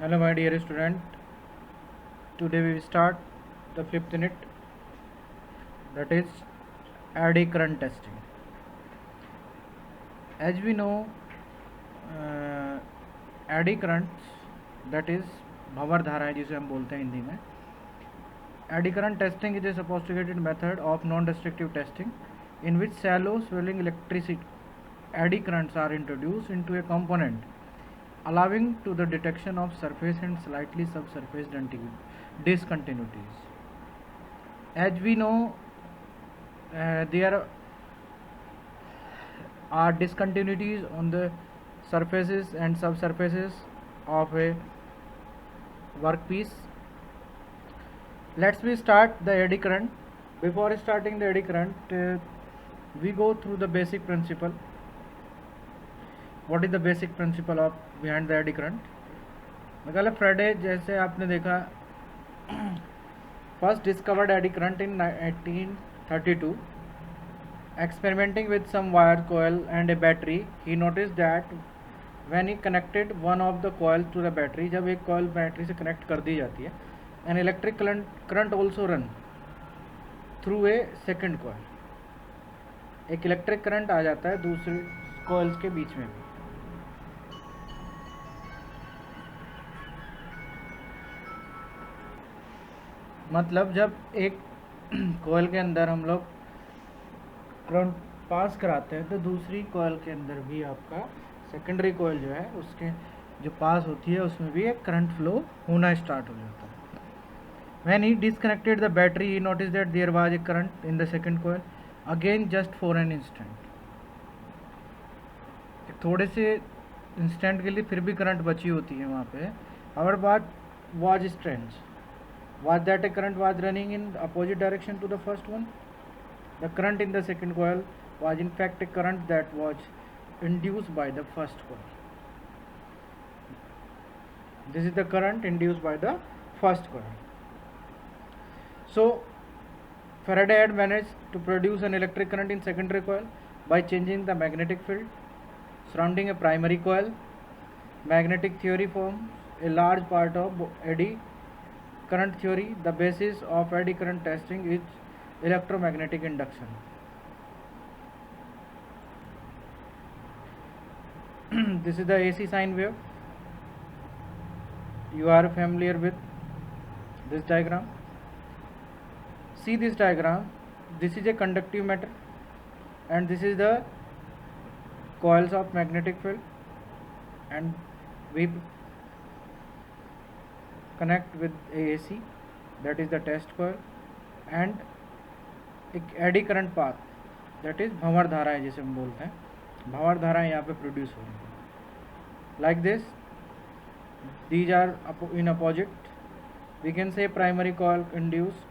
Hello my dear student, today we will start the fifth unit, that is eddy current testing. As we know, eddy currents, that is भंवर धाराएं जिसे हम बोलते हैं हिंदी में. Eddy current testing is a sophisticated method of non-destructive testing in which shallow swirling electricity eddy currents are introduced into a component, allowing to the detection of surface and slightly subsurface discontinuities. As we know, there are discontinuities on the surfaces and subsurfaces of a workpiece. Let's we start the eddy current. Before starting the eddy current, we go through the basic principle. What is the basic principle of behind the eddy current? मतलब Friday जैसे आपने देखा, first discovered eddy current in 1832. Experimenting with some wire coil and a battery, he noticed that when he connected one of the coils to the battery, जब एक coil battery से connect कर दी जाती है, an electric current also run through a second coil. एक electric current आ जाता है दूसरे कॉइल्स के बीच में भी. मतलब जब एक कॉइल के अंदर हम लोग करंट पास कराते हैं तो दूसरी कॉइल के अंदर भी आपका सेकेंडरी कॉइल जो है उसके जो पास होती है उसमें भी एक करंट फ्लो होना स्टार्ट हो जाता है. When he disconnected the battery, he noticed that there was a current in the second coil, again just for an instant. थोड़े से इंस्टेंट के लिए फिर भी करंट बची होती है वहाँ पे. Our what was strange. Was that a current was running in opposite direction to the first one? The current in the second coil was in fact a current that was induced by the first coil. This is the current induced by the first coil. So Faraday had managed to produce an electric current in secondary coil by changing the magnetic field surrounding a primary coil. Magnetic theory forms a large part of eddy current theory. The basis of eddy current testing is electromagnetic induction. This is the AC sine wave. You are familiar with this diagram. See this diagram. This is a conductive matter and this is the coils of magnetic field, and we connect with AC, that is the test coil, and एक eddy current path, that is भंवर धाराएं जिसे हम बोलते हैं. भंवर धाराएं यहाँ पे प्रोड्यूस हो रही हैं like this. These are in opposite. We can say primary coil induce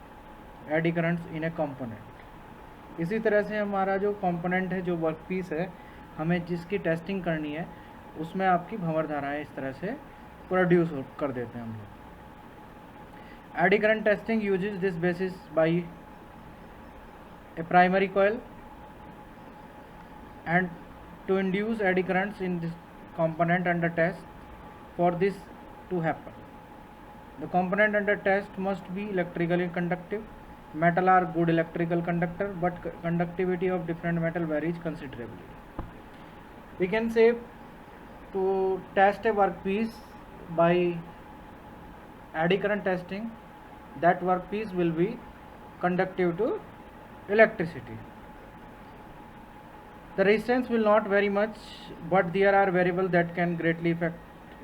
eddy currents in a component. इसी तरह से हमारा जो कंपोनेंट है, जो वर्क पीस है, हमें जिसकी टेस्टिंग करनी है उसमें आपकी भंवर धाराएं इस तरह से प्रोड्यूस कर देते हैं हम लोग. Eddy current testing uses this basis by a primary coil and to induce eddy currents in this component under test. For this to happen, the component under test must be electrically conductive. Metal are good electrical conductor, but conductivity of different metal varies considerably. We can say to test a workpiece by eddy current testing, that workpiece will be conductive to electricity. The resistance will not vary much, but there are variables that can greatly affect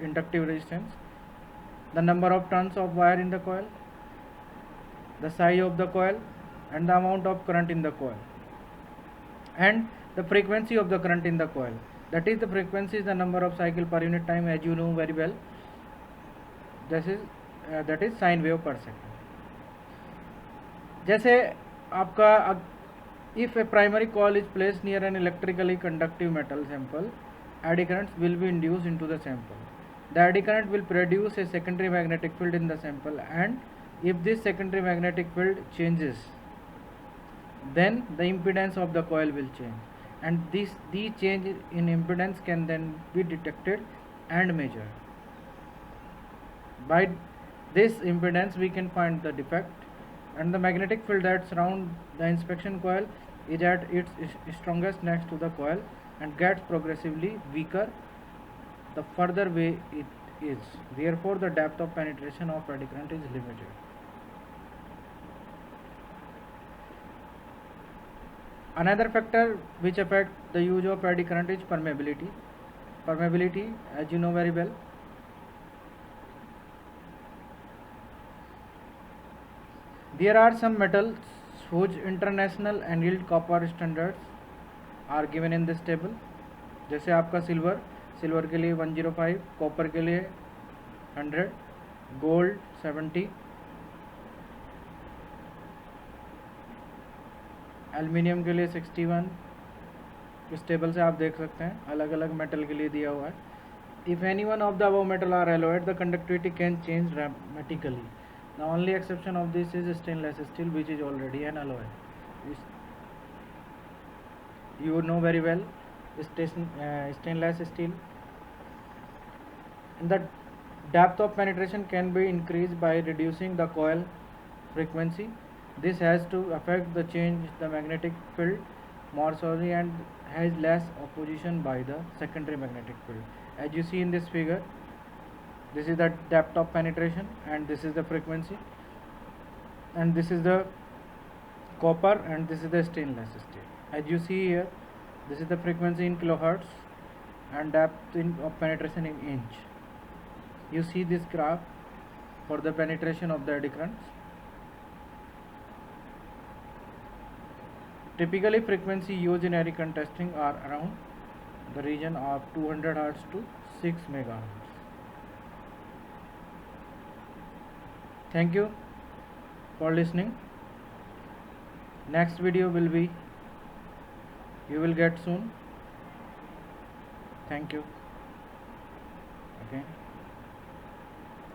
inductive resistance. The number of turns of wire in the coil, the size of the coil, and the amount of current in the coil, and the frequency of the current in the coil. That is, the frequency is the number of cycle per unit time, as you know very well. This is that is sine wave per second. जैसे आपका if a primary coil is placed near an electrically conductive metal sample, eddy currents will be induced into the sample. The eddy current will produce a secondary magnetic field in the sample, and if this secondary magnetic field changes, then the impedance of the coil will change, and the change in impedance can then be detected and measured. By this impedance we can find the defect, and the magnetic field that surrounds the inspection coil is at its strongest next to the coil and gets progressively weaker the further away it is. Therefore, the depth of penetration of eddy current is limited. Another factor which affects the use of eddy current is permeability. Permeability, as you know very well, there are some metals whose international annealed copper standards are given in this table. जैसे आपका silver के लिए 105, copper के लिए 100, gold 70, aluminium के लिए 61. इस table से आप देख सकते हैं अलग अलग मेटल के लिए दिया हुआ है. If any one of the above metal are alloyed the conductivity can change dramatically. The only exception of this is stainless steel which is already an alloy. You know very well stainless steel. And the depth of penetration can be increased by reducing the coil frequency. This has to affect the change the magnetic field more slowly and has less opposition by the secondary magnetic field. As you see in this figure, this is the depth of penetration and this is the frequency, and this is the copper and this is the stainless steel. As you see here, this is the frequency in kilohertz and depth of penetration in inch. You see this graph for the penetration of the eddy currents. Typically frequency used in eddy current testing are around the region of 200 Hz to 6 MHz. Thank you for listening. Next video will be you will get soon. Thank you. Okay.